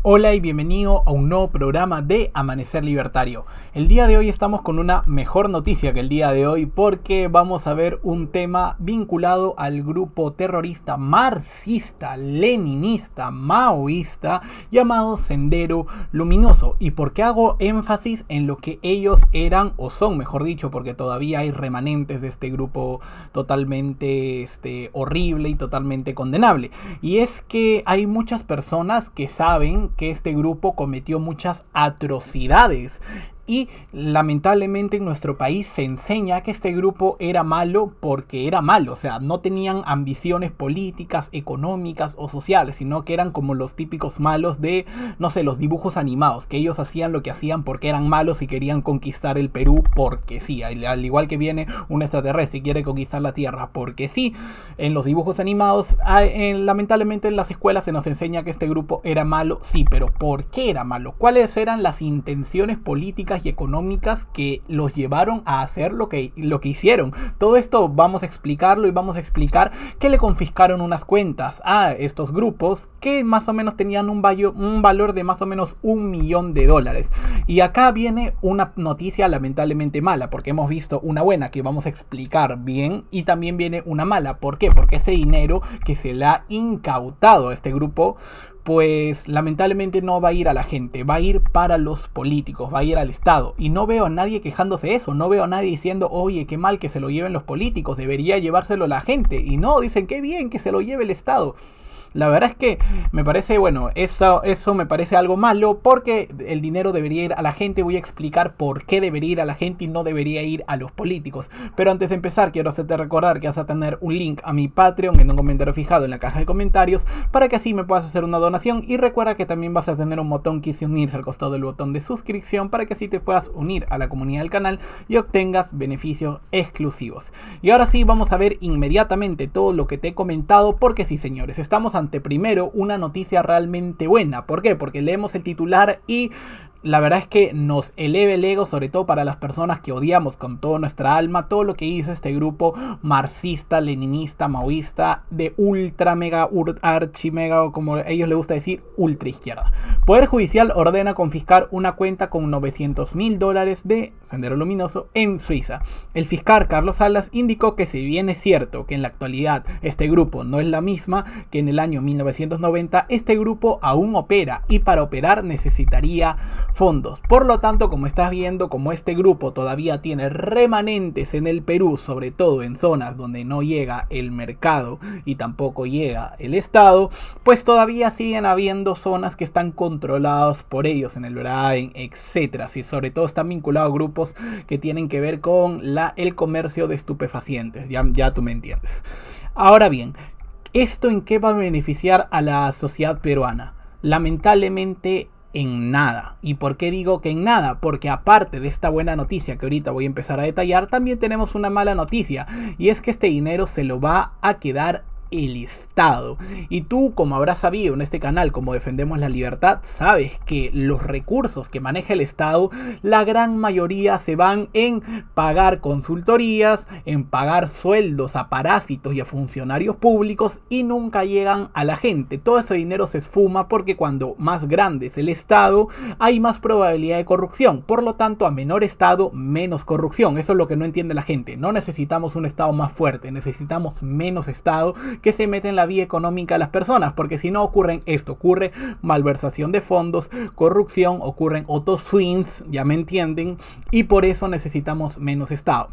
Hola y bienvenido a un nuevo programa de Amanecer Libertario. El día de hoy estamos con una mejor noticia que el día de hoy porque vamos a ver un tema vinculado al grupo terrorista marxista, leninista, maoísta llamado Sendero Luminoso. ¿Y por qué hago énfasis en lo que ellos eran o son, mejor dicho? Porque todavía hay remanentes de este grupo totalmente horrible y totalmente condenable. Y es que hay muchas personas que saben que este grupo cometió muchas atrocidades. Y lamentablemente en nuestro país se enseña que este grupo era malo porque era malo, o sea, no tenían ambiciones políticas, económicas o sociales, sino que eran como los típicos malos de, no sé, los dibujos animados, que ellos hacían lo que hacían porque eran malos y querían conquistar el Perú porque sí, al igual que viene un extraterrestre y quiere conquistar la Tierra porque sí. En los dibujos animados, lamentablemente en las escuelas se nos enseña que este grupo era malo, sí, pero ¿por qué era malo? ¿Cuáles eran las intenciones políticas y económicas que los llevaron a hacer lo que hicieron? Todo esto vamos a explicarlo y vamos a explicar que le confiscaron unas cuentas a estos grupos que más o menos tenían un valor de más o menos $1.000.000. Y acá viene una noticia lamentablemente mala, porque hemos visto una buena que vamos a explicar bien y también viene una mala. ¿Por qué? Porque ese dinero que se le ha incautado a este grupo, pues lamentablemente no va a ir a la gente, va a ir para los políticos, va a ir al Estado. Y no veo a nadie quejándose de eso, no veo a nadie diciendo, oye, qué mal que se lo lleven los políticos, debería llevárselo la gente. Y no, dicen, qué bien que se lo lleve el Estado. La verdad es que me parece, bueno, eso me parece algo malo porque el dinero debería ir a la gente. Voy a explicar por qué debería ir a la gente y no debería ir a los políticos. Pero antes de empezar, quiero hacerte recordar que vas a tener un link a mi Patreon en un comentario fijado en la caja de comentarios para que así me puedas hacer una donación. Y recuerda que también vas a tener un botón que dice unirse al costado del botón de suscripción para que así te puedas unir a la comunidad del canal y obtengas beneficios exclusivos. Y ahora sí, vamos a ver inmediatamente todo lo que te he comentado porque sí, señores, estamos ante primero una noticia realmente buena. ¿Por qué? Porque leemos el titular y la verdad es que nos eleva el ego, sobre todo para las personas que odiamos con toda nuestra alma todo lo que hizo este grupo marxista, leninista, maoísta de ultra mega, archi mega, o como a ellos les gusta decir, ultra izquierda. Poder Judicial ordena confiscar una cuenta con $900.000 de Sendero Luminoso en Suiza. El fiscal Carlos Salas indicó que si bien es cierto que en la actualidad este grupo no es la misma que en el año 1990, este grupo aún opera y para operar necesitaría fondos. Por lo tanto, como estás viendo, como este grupo todavía tiene remanentes en el Perú, sobre todo en zonas donde no llega el mercado y tampoco llega el Estado, pues todavía siguen habiendo zonas que están controladas por ellos en el Brain, etcétera. Y sobre todo están vinculados a grupos que tienen que ver con el comercio de estupefacientes. Ya tú me entiendes. Ahora bien, ¿esto en qué va a beneficiar a la sociedad peruana? Lamentablemente en nada. ¿Y por qué digo que en nada? Porque aparte de esta buena noticia que ahorita voy a empezar a detallar, también tenemos una mala noticia. Y es que este dinero se lo va a quedar el Estado. Y tú, como habrás sabido en este canal, como defendemos la libertad, sabes que los recursos que maneja el Estado, la gran mayoría se van en pagar consultorías, en pagar sueldos a parásitos y a funcionarios públicos y nunca llegan a la gente. Todo ese dinero se esfuma porque cuando más grande es el Estado, hay más probabilidad de corrupción. Por lo tanto, a menor Estado, menos corrupción. Eso es lo que no entiende la gente. No necesitamos un Estado más fuerte, necesitamos menos Estado que se mete en la vía económica de las personas, porque si no ocurre malversación de fondos, corrupción, ocurren otros swings, ya me entienden, y por eso necesitamos menos Estado.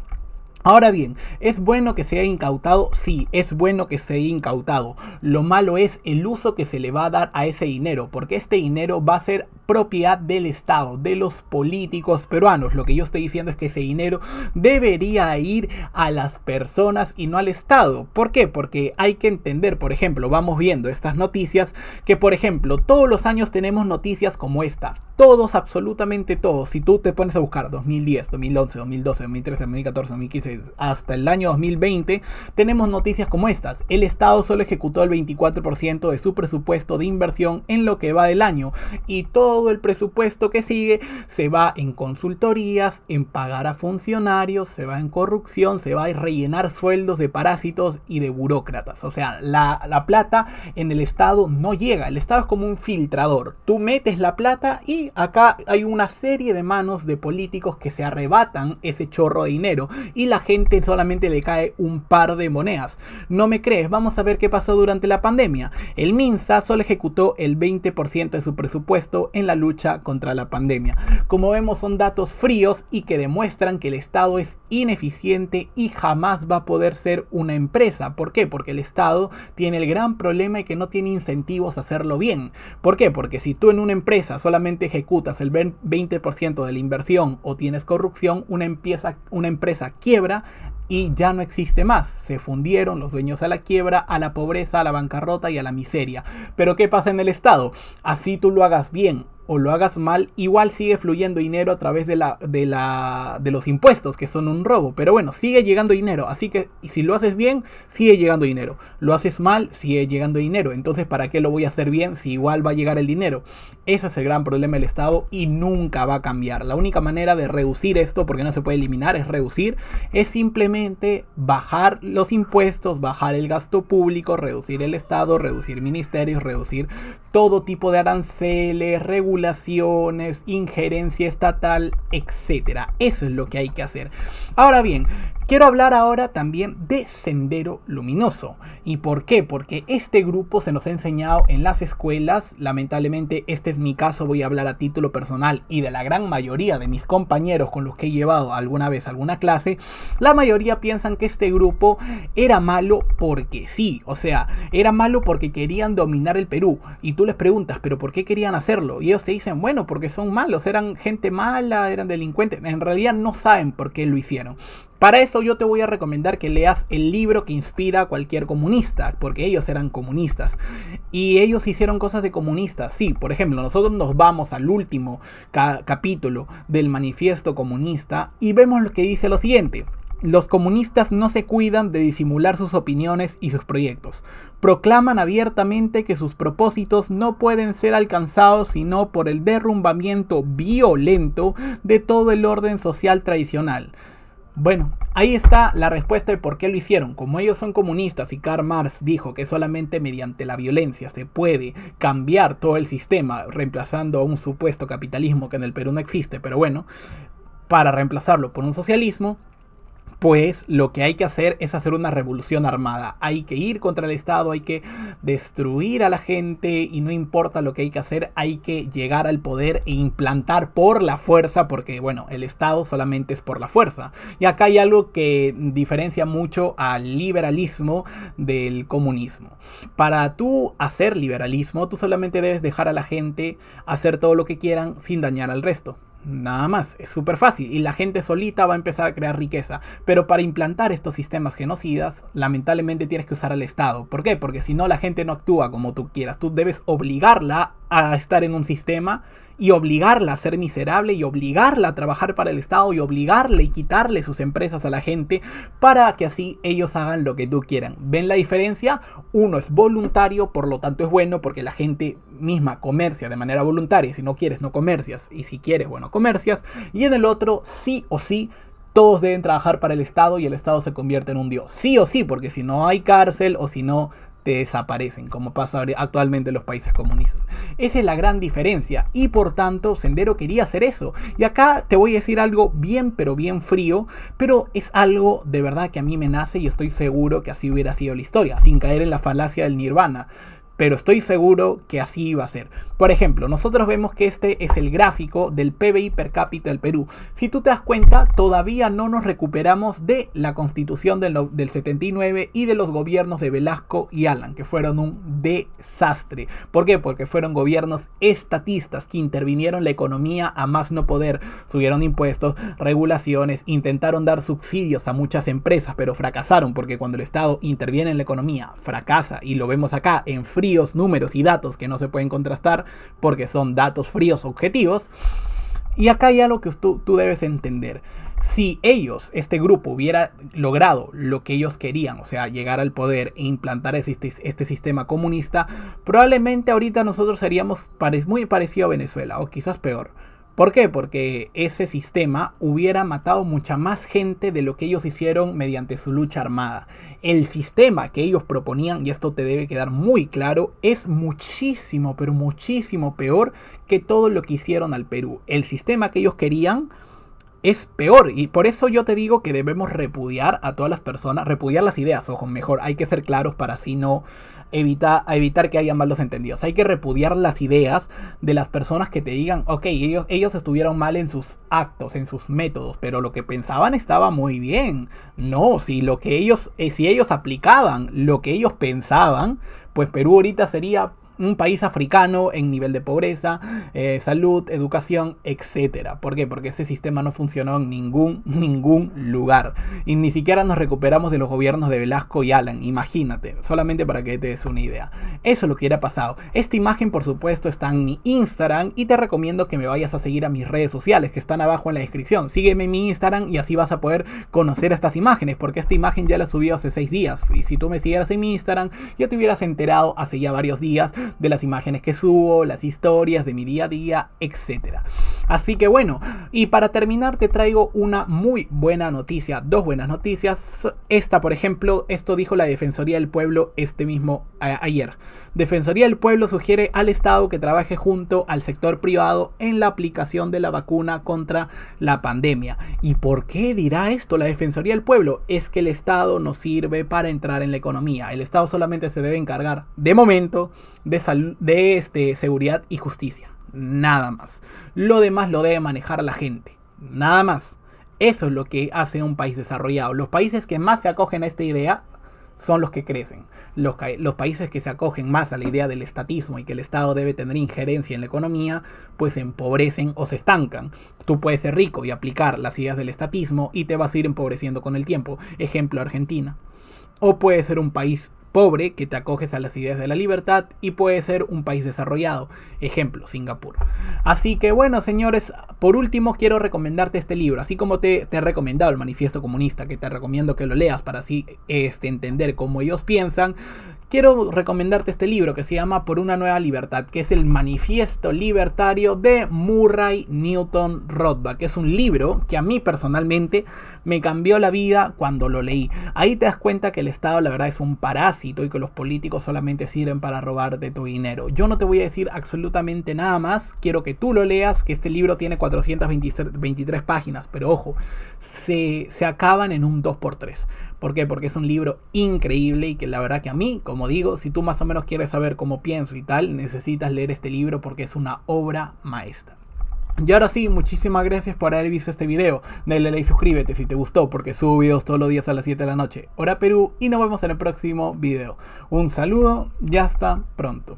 Ahora bien, ¿es bueno que se haya incautado? Sí, es bueno que se haya incautado. Lo malo es el uso que se le va a dar a ese dinero, porque este dinero va a ser propiedad del Estado, de los políticos peruanos. Lo que yo estoy diciendo es que ese dinero debería ir a las personas y no al Estado. ¿Por qué? Porque hay que entender, por ejemplo, vamos viendo estas noticias, que por ejemplo, todos los años tenemos noticias como estas. Todos, absolutamente todos. Si tú te pones a buscar 2010, 2011, 2012, 2013, 2014, 2015, hasta el año 2020, tenemos noticias como estas. El Estado solo ejecutó el 24% de su presupuesto de inversión en lo que va del año. Y todo todo el presupuesto que sigue se va en consultorías, en pagar a funcionarios, se va en corrupción, se va a rellenar sueldos de parásitos y de burócratas. O sea, la plata en el Estado no llega. El Estado es como un filtrador. Tú metes la plata y acá hay una serie de manos de políticos que se arrebatan ese chorro de dinero y la gente solamente le cae un par de monedas. ¿No me crees? Vamos a ver qué pasó durante la pandemia. El MINSA solo ejecutó el 20% de su presupuesto en la lucha contra la pandemia. Como vemos, son datos fríos y que demuestran que el Estado es ineficiente y jamás va a poder ser una empresa. ¿Por qué? Porque el Estado tiene el gran problema de que no tiene incentivos a hacerlo bien. ¿Por qué? Porque si tú en una empresa solamente ejecutas el 20% de la inversión o tienes corrupción, una empresa quiebra y ya no existe más. Se fundieron los dueños a la quiebra, a la pobreza, a la bancarrota y a la miseria. Pero ¿qué pasa en el Estado? Así tú lo hagas bien o lo hagas mal, igual sigue fluyendo dinero a través de los impuestos, que son un robo. Pero bueno, sigue llegando dinero. Así que si lo haces bien, sigue llegando dinero. Lo haces mal, sigue llegando dinero. Entonces, ¿para qué lo voy a hacer bien si igual va a llegar el dinero? Ese es el gran problema del Estado y nunca va a cambiar. La única manera de reducir esto, porque no se puede eliminar, es reducir, es simplemente bajar los impuestos, bajar el gasto público, reducir el Estado, reducir ministerios, reducir todo tipo de aranceles, regulaciones, injerencia estatal, etcétera. Eso es lo que hay que hacer. Ahora bien, quiero hablar ahora también de Sendero Luminoso. ¿Y por qué? Porque este grupo se nos ha enseñado en las escuelas. Lamentablemente este es mi caso, voy a hablar a título personal y de la gran mayoría de mis compañeros con los que he llevado alguna vez alguna clase. La mayoría piensan que este grupo era malo porque sí, o sea, era malo porque querían dominar el Perú. Y tú les preguntas, ¿pero por qué querían hacerlo? Y ellos te dicen, bueno, porque son malos, eran gente mala, eran delincuentes. En realidad no saben por qué lo hicieron. Para eso yo te voy a recomendar que leas el libro que inspira a cualquier comunista, porque ellos eran comunistas y ellos hicieron cosas de comunistas. Sí, por ejemplo, nosotros nos vamos al último capítulo del Manifiesto Comunista y vemos lo que dice lo siguiente: los comunistas no se cuidan de disimular sus opiniones y sus proyectos. Proclaman abiertamente que sus propósitos no pueden ser alcanzados sino por el derrumbamiento violento de todo el orden social tradicional. Bueno, ahí está la respuesta de por qué lo hicieron. Como ellos son comunistas y Karl Marx dijo que solamente mediante la violencia se puede cambiar todo el sistema, reemplazando a un supuesto capitalismo que en el Perú no existe, pero bueno, para reemplazarlo por un socialismo, pues lo que hay que hacer es hacer una revolución armada. Hay que ir contra el Estado, hay que destruir a la gente y no importa lo que hay que hacer, hay que llegar al poder e implantar por la fuerza, porque bueno, el Estado solamente es por la fuerza. Y acá hay algo que diferencia mucho al liberalismo del comunismo. Para tú hacer liberalismo, tú solamente debes dejar a la gente hacer todo lo que quieran sin dañar al resto. Nada más, es súper fácil y la gente solita va a empezar a crear riqueza. Pero para implantar estos sistemas genocidas, lamentablemente tienes que usar al Estado. ¿Por qué? Porque si no, la gente no actúa como tú quieras. Tú debes obligarla a estar en un sistema y obligarla a ser miserable y obligarla a trabajar para el Estado y obligarle y quitarle sus empresas a la gente para que así ellos hagan lo que tú quieran. ¿Ven la diferencia? Uno es voluntario, por lo tanto es bueno porque la gente misma comercia de manera voluntaria. Si no quieres, no comercias, y si quieres, bueno, comercias. Y en el otro, sí o sí, todos deben trabajar para el Estado y el Estado se convierte en un dios. Sí o sí, porque si no hay cárcel o si no te desaparecen, como pasa actualmente en los países comunistas. Esa es la gran diferencia y por tanto Sendero quería hacer eso. Y acá te voy a decir algo bien pero bien frío, pero es algo de verdad que a mí me nace y estoy seguro que así hubiera sido la historia, sin caer en la falacia del nirvana. Pero estoy seguro que así iba a ser. Por ejemplo, nosotros vemos que este es el gráfico del PBI per cápita del Perú. Si tú te das cuenta, todavía no nos recuperamos de la constitución del 79 y de los gobiernos de Velasco y Alan, que fueron un desastre. ¿Por qué? Porque fueron gobiernos estatistas que intervinieron la economía a más no poder. Subieron impuestos, regulaciones, intentaron dar subsidios a muchas empresas, pero fracasaron porque cuando el Estado interviene en la economía, fracasa. Y lo vemos acá en números y datos que no se pueden contrastar porque son datos fríos objetivos. Y acá hay algo que tú debes entender. Si ellos, este grupo, hubiera logrado lo que ellos querían, o sea, llegar al poder e implantar este sistema comunista, probablemente ahorita nosotros seríamos muy parecido a Venezuela, o quizás peor. ¿Por qué? Porque ese sistema hubiera matado mucha más gente de lo que ellos hicieron mediante su lucha armada. El sistema que ellos proponían, y esto te debe quedar muy claro, es muchísimo, pero muchísimo peor que todo lo que hicieron al Perú. El sistema que ellos querían es peor, y por eso yo te digo que debemos repudiar a todas las personas, repudiar las ideas, ojo, mejor, hay que ser claros para así no evitar que haya malos entendidos. Hay que repudiar las ideas de las personas que te digan, ok, ellos estuvieron mal en sus actos, en sus métodos, pero lo que pensaban estaba muy bien. No, si ellos aplicaban lo que ellos pensaban, pues Perú ahorita sería un país africano en nivel de pobreza, salud, educación, etcétera. ¿Por qué? Porque ese sistema no funcionó en ningún lugar. Y ni siquiera nos recuperamos de los gobiernos de Velasco y Alan. Imagínate, solamente para que te des una idea. Eso es lo que hubiera pasado. Esta imagen, por supuesto, está en mi Instagram y te recomiendo que me vayas a seguir a mis redes sociales que están abajo en la descripción. Sígueme en mi Instagram y así vas a poder conocer estas imágenes, porque esta imagen ya la subí hace 6 días. Y si tú me siguieras en mi Instagram, ya te hubieras enterado hace ya varios días de las imágenes que subo, las historias de mi día a día, etcétera. Así que bueno, y para terminar te traigo una muy buena noticia, dos buenas noticias. Esta, por ejemplo, esto dijo la Defensoría del Pueblo ayer. Defensoría del Pueblo sugiere al Estado que trabaje junto al sector privado en la aplicación de la vacuna contra la pandemia. ¿Y por qué dirá esto la Defensoría del Pueblo? Es que el Estado no sirve para entrar en la economía. El Estado solamente se debe encargar, de momento, de salud, de seguridad y justicia. Nada más. Lo demás lo debe manejar la gente. Nada más. Eso es lo que hace un país desarrollado. Los países que más se acogen a esta idea son los que crecen. Los países que se acogen más a la idea del estatismo y que el Estado debe tener injerencia en la economía, pues se empobrecen o se estancan. Tú puedes ser rico y aplicar las ideas del estatismo y te vas a ir empobreciendo con el tiempo. Ejemplo, Argentina. O puede ser un país pobre que te acoges a las ideas de la libertad y puede ser un país desarrollado. Ejemplo, Singapur. Así que bueno, señores, por último quiero recomendarte este libro, así como te he recomendado el Manifiesto Comunista, que te recomiendo que lo leas para así entender cómo ellos piensan. Quiero recomendarte este libro que se llama Por una nueva libertad, que es el Manifiesto Libertario de Murray Newton Rothbard, que es un libro que a mí personalmente me cambió la vida cuando lo leí. Ahí te das cuenta que el Estado la verdad es un parásito y que los políticos solamente sirven para robar de tu dinero. Yo no te voy a decir absolutamente nada más, quiero que tú lo leas, que este libro tiene 423 páginas, pero ojo, se acaban en un 2x3. ¿Por qué? Porque es un libro increíble y que la verdad que a mí, como digo, si tú más o menos quieres saber cómo pienso y tal, necesitas leer este libro porque es una obra maestra. Y ahora sí, muchísimas gracias por haber visto este video. Dale like y suscríbete si te gustó, porque subo videos todos los días a las 7 de la noche, hora Perú, y nos vemos en el próximo video. Un saludo y hasta pronto.